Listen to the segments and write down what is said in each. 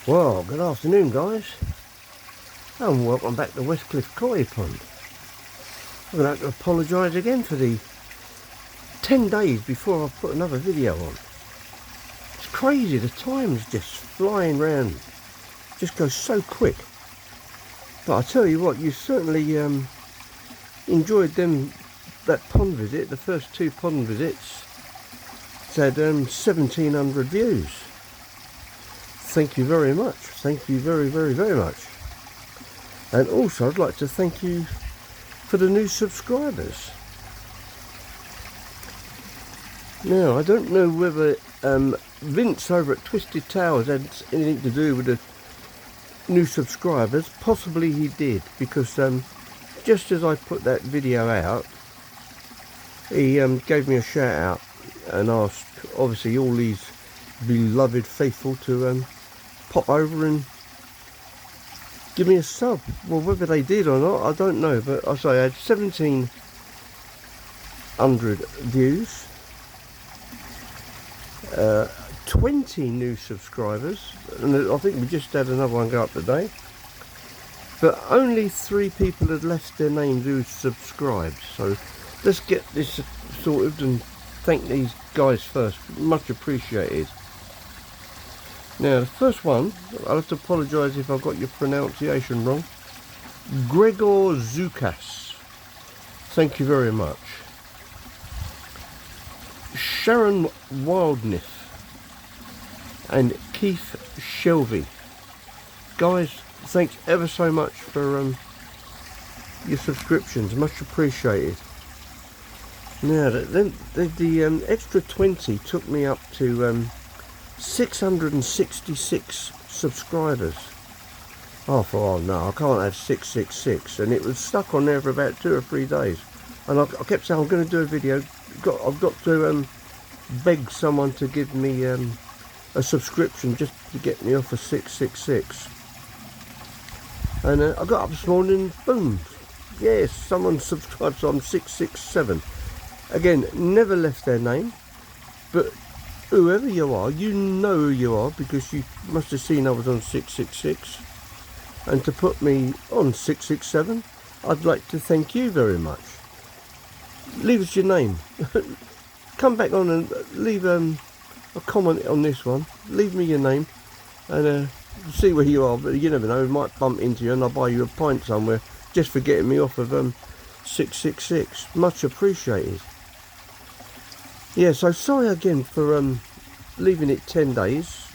Well, good afternoon, guys, and welcome back to Westcliff Koi Pond. I'm going to have to apologise again for the 10 days before I put another video on. It's crazy, the time's just flying round, just goes so quick. But I tell you what, you certainly enjoyed that pond visit. The first two pond visits, it's had 1,700 views. Thank you very much. Thank you very, very, very much. And also I'd like to thank you for the new subscribers. Now, I don't know whether Vince over at Twisted Towers had anything to do with the new subscribers. Possibly he did, because just as I put that video out, he gave me a shout out and asked obviously all these beloved faithful to pop over and give me a sub. Well, whether they did or not, I don't know, but I say I had 1,700 views, 20 new subscribers, and I think we just had another one go up today, but only 3 people had left their names who subscribed. So let's get this sorted and thank these guys first. Much appreciated. Now, the first one, I'll have to apologise if I've got your pronunciation wrong. Gregor Zukas. Thank you very much. Sharon Wildness and Keith Shelby. Guys, thanks ever so much for your subscriptions. Much appreciated. Now, the extra 20 took me up to 666 subscribers. I thought, oh no, I can't have 666, and it was stuck on there for about 2 or 3 days. And I kept saying, I'm going to do a video. I've got to beg someone to give me a subscription just to get me off of 666. And I got up this morning, boom, yes, someone subscribed, so I'm 667. Again, never left their name, but whoever you are, you know who you are, because you must have seen I was on 666. And to put me on 667, I'd like to thank you very much. Leave us your name. Come back on and leave a comment on this one. Leave me your name and see where you are. But you never know, we might bump into you and I'll buy you a pint somewhere just for getting me off of 666. Much appreciated. Yeah, so sorry again for leaving it 10 days.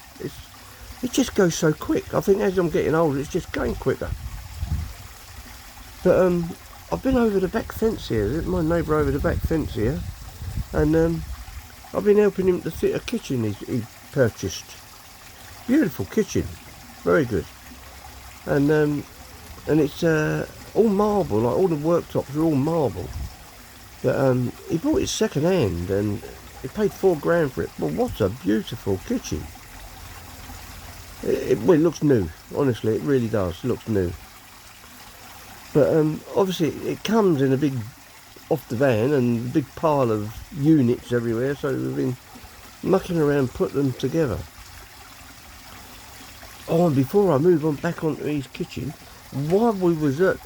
It just goes so quick. I think as I'm getting older, it's just going quicker. But I've been over the back fence here, my neighbour over the back fence here, and I've been helping him to fit a kitchen he purchased. Beautiful kitchen, very good. And it's all marble, like all the worktops are all marble. But he bought it second hand and he paid £4 for it. Well, what a beautiful kitchen. Well, it looks new, honestly, it really does, it looks new. But obviously it comes in a big, off the van, and a big pile of units everywhere, so we've been mucking around putting them together. Oh, and before I move on back onto his kitchen, while we was at,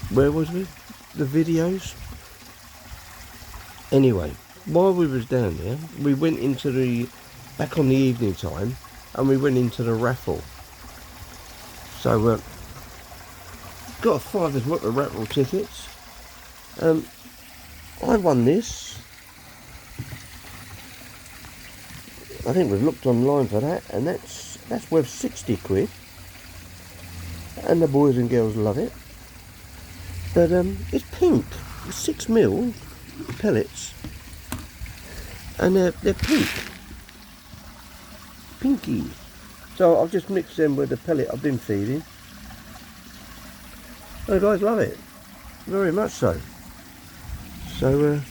where was we? The videos. Anyway, while we was down there, we went into back on the evening time, and we went into the raffle. So got a £5 worth of raffle tickets. I won this. I think we've looked online for that, and that's worth 60 quid. And the boys and girls love it. But it's pink, 6mm pellets, and they're pink, pinky. So I've just mixed them with the pellet I've been feeding. The guys love it, very much so. So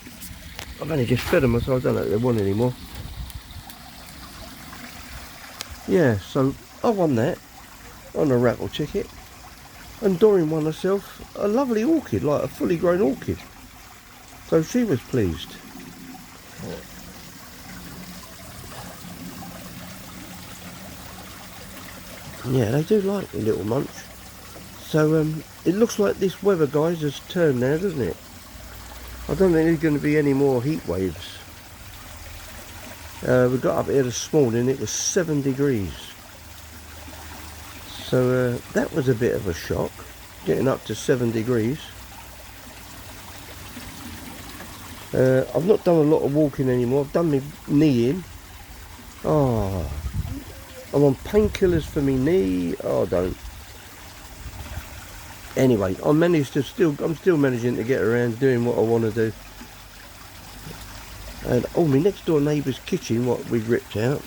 I've only just fed them, so I don't know if they want any more. Yeah, so I won that on a raffle ticket. And Doreen won herself a lovely orchid, like a fully grown orchid. So she was pleased. Yeah, they do like the little munch. So it looks like this weather, guys, has turned now, doesn't it? I don't think there's going to be any more heat waves. We got up here this morning, it was 7 degrees. So that was a bit of a shock, getting up to 7 degrees. I've not done a lot of walking anymore. I've done my knee in. Oh, I'm on painkillers for my knee. Oh, don't. Anyway, I'm still managing to get around doing what I want to do. And oh, my next door neighbour's kitchen, what we've ripped out,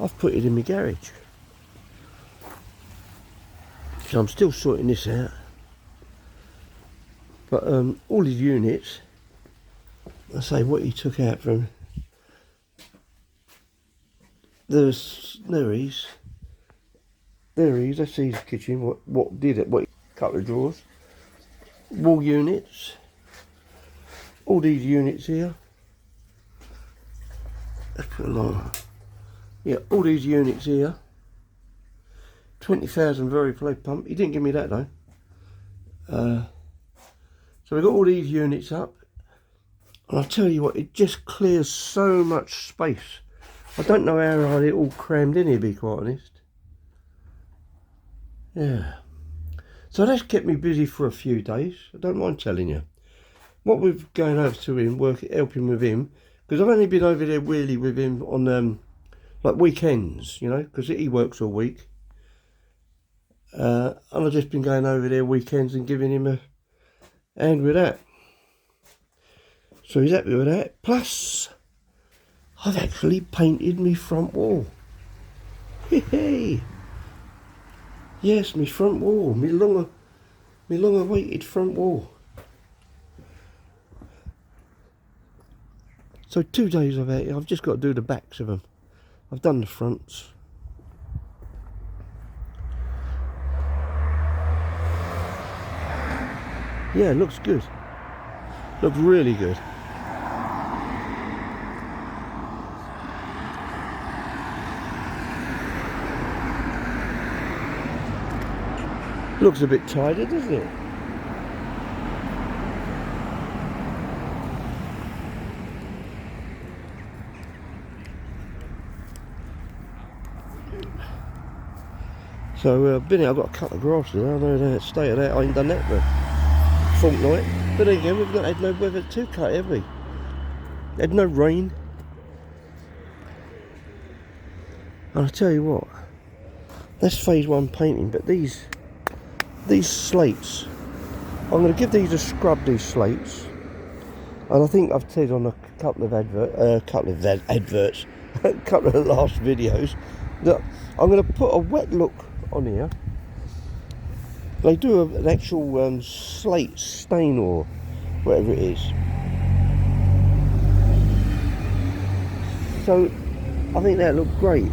I've put it in my garage. So I'm still sorting this out. But all his units, I say what he took out from, there he is, that's his kitchen, what did it, couple of drawers, wall units, all these units here, let's put along, yeah, all these units here, 20,000 Variplay pump, he didn't give me that though. So we've got all these units up, and I'll tell you what, it just clears so much space. I don't know how I had it all crammed in here, to be quite honest. Yeah. So that's kept me busy for a few days, I don't mind telling you. What we've going over to him, helping with him, because I've only been over there really with him on like weekends, you know, because he works all week. And I've just been going over there weekends and giving him a hand with that. So he's happy with that. Plus, I've actually painted my front wall. Hey, yes, my front wall, my long awaited front wall. So 2 days I've just got to do the backs of them. I've done the fronts. Yeah, it looks good. Looks really good. Looks a bit tidy, doesn't it? So I've got a cut of grass there. I know the state of that. I ain't done that for a fortnight. But then again, we've not had no weather to cut, have we? Had no rain. And I tell you what, that's phase 1 painting. But these slates, I'm going to give these a scrub. These slates, and I think I've said on a couple of adverts, a couple of the last videos, that I'm going to put a wet look on here. They do an actual slate stain or whatever it is. So I think that looked great.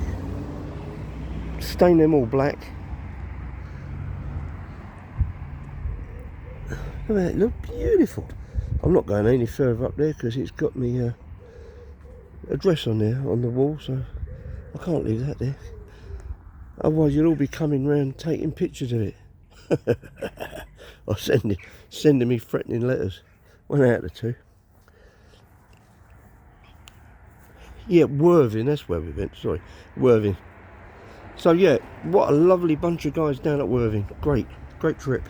Stain them all black. I mean, it looked beautiful. I'm not going any further up there because it's got me address on there on the wall, so I can't leave that there. Otherwise you'll all be coming round taking pictures of it. Or sending me threatening letters. One out of two. Yeah, Worthing, that's where we went, sorry. Worthing. So yeah, what a lovely bunch of guys down at Worthing. Great trip.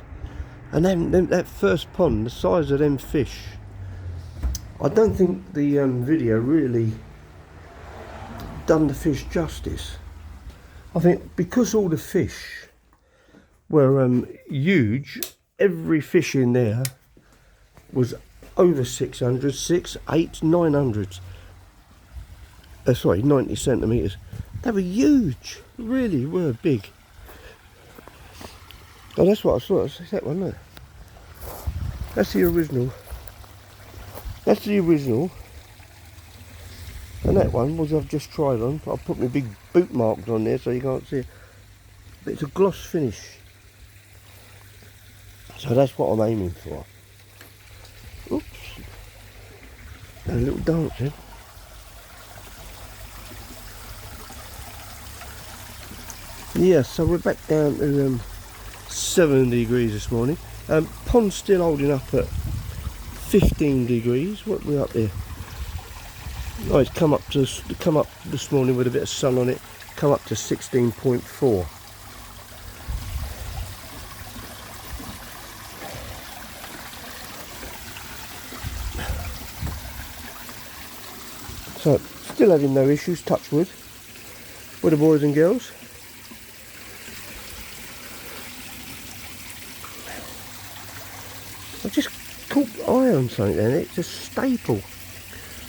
And then that first pond, the size of them fish, I don't think the video really done the fish justice. I think because all the fish were huge, every fish in there was over 600, 6, 8, 900s. Sorry, 90 centimetres. They were huge, really were big. Oh, that's what I saw. That's that one there. That's the original. That's the original. And that one was I've just tried on. I'll put my big boot marks on there so you can't see it. But it's a gloss finish. So that's what I'm aiming for. Oops. A little dancing. Yeah, so we're back down to 7 degrees this morning. Pond's still holding up at 15 degrees. What we up there? Oh, it's come up this morning with a bit of sun on it. Come up to 16.4. So, still having no issues, touch wood, with the boys and girls. I just caught eye on something then. It's a staple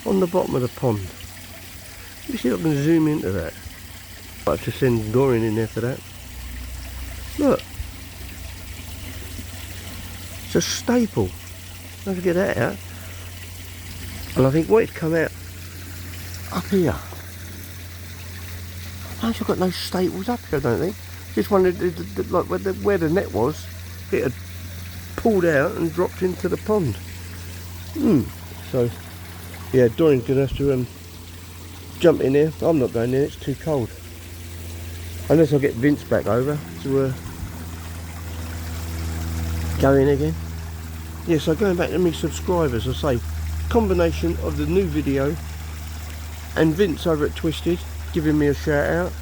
on the bottom of the pond. Let me see if I can zoom into that. I have to send Dorian in there for that. Look. It's a staple. Don't forget that out. And I think what it's come out up here. I've got no staples up here, I don't think. Just wondered like where the net was, it had pulled out and dropped into the pond. So yeah, Dorian's gonna have to jump in there. I'm not going there, it's too cold. Unless I get Vince back over to go in again. Yeah, so going back to me subscribers, I say combination of the new video and Vince over at Twisted giving me a shout out.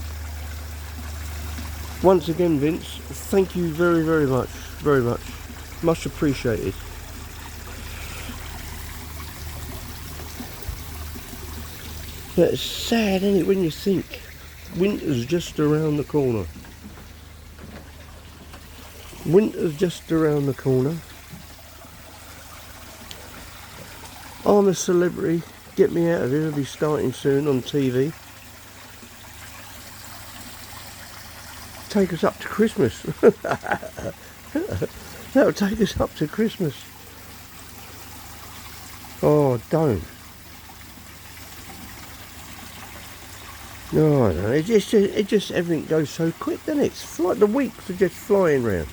Once again, Vince, thank you very, very much. Very much. Much appreciated. But it's sad, isn't it, when you think winter's just around the corner. Winter's just around the corner. I'm a celebrity. Get me out of here. I'll be starting soon on TV. Take us up to Christmas. That'll take us up to Christmas. Oh, don't. No, I don't know. It just everything goes so quick, doesn't it? It's like the weeks are just flying round.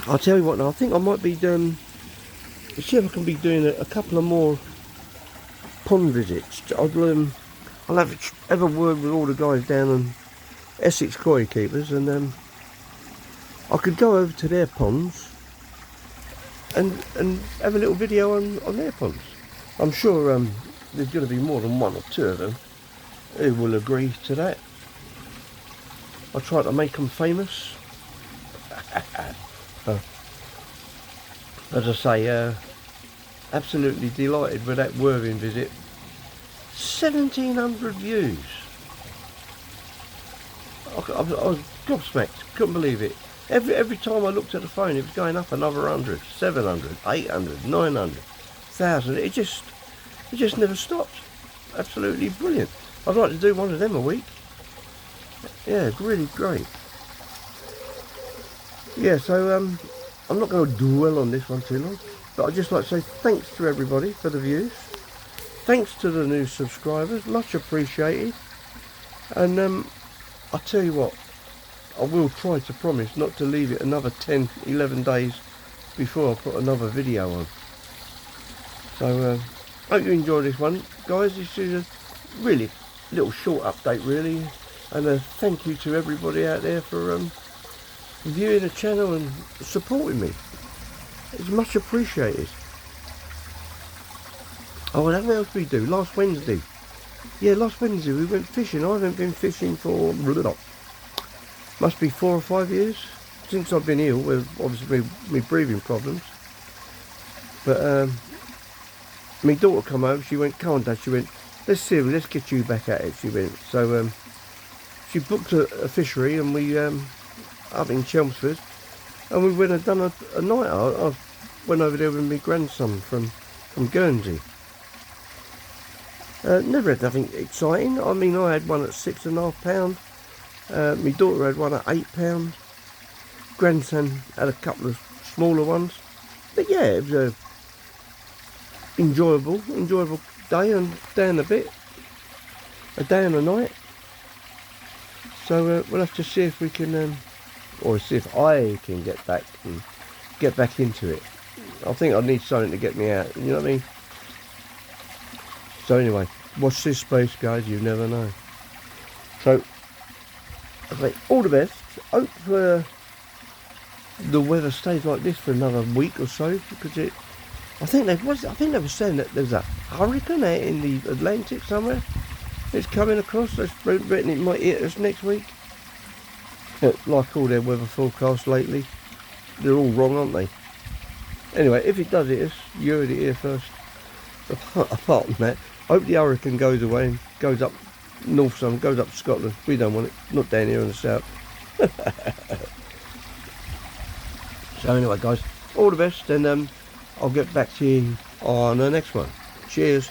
I'll tell you what now, I think I might be see if I can be doing a couple of more pond visits. I'll have a word with all the guys down on Essex Koi Keepers, and I could go over to their ponds and have a little video on their ponds. I'm sure there's going to be more than one or two of them who will agree to that. I try to make them famous. As I say, absolutely delighted with that Worthing visit. 1,700 views. I was gobsmacked, couldn't believe it. Every time I looked at the phone, it was going up another 100, 700, 800, 900, 1,000. It just never stopped. Absolutely brilliant. I'd like to do one of them a week. Yeah, really great. Yeah, so I'm not going to dwell on this one too long, but I'd just like to say thanks to everybody for the views. Thanks to the new subscribers, much appreciated. And I'll tell you what, I will try to promise not to leave it another 10, 11 days before I put another video on. So hope you enjoyed this one, guys. This is a really little short update really, and thank you to everybody out there for viewing the channel and supporting me. It's much appreciated. Oh, what else did we do? Last Wednesday. Yeah, last Wednesday we went fishing. I haven't been fishing for must be 4 or 5 years since I've been ill with obviously my breathing problems. But my daughter come home. She went, "Come on, Dad." She went, let's get you back at it." She went. So she booked a fishery, and we up in Chelmsford, and we went and done a night. I went over there with my grandson from Guernsey. Never had nothing exciting. I mean, I had one at £6.5. My daughter had one at £8. Grandson had a couple of smaller ones. But yeah, it was a enjoyable day and down a bit. A day and a night. So we'll have to see if we can, or see if I can get back into it. I think I need something to get me out. You know what I mean? So anyway, watch this space, guys. You never know. So, okay, all the best. Hope the weather stays like this for another week or so, because I think they were saying that there's a hurricane out in the Atlantic somewhere. It's coming across. They're betting it might hit us next week. Like all their weather forecasts lately, they're all wrong, aren't they? Anyway, if it does hit us, you heard it here first. Apart from that, I hope the hurricane goes away and goes up north some, goes up to Scotland. We don't want it, not down here in the south. So anyway, guys, all the best, and I'll get back to you on the next one. Cheers.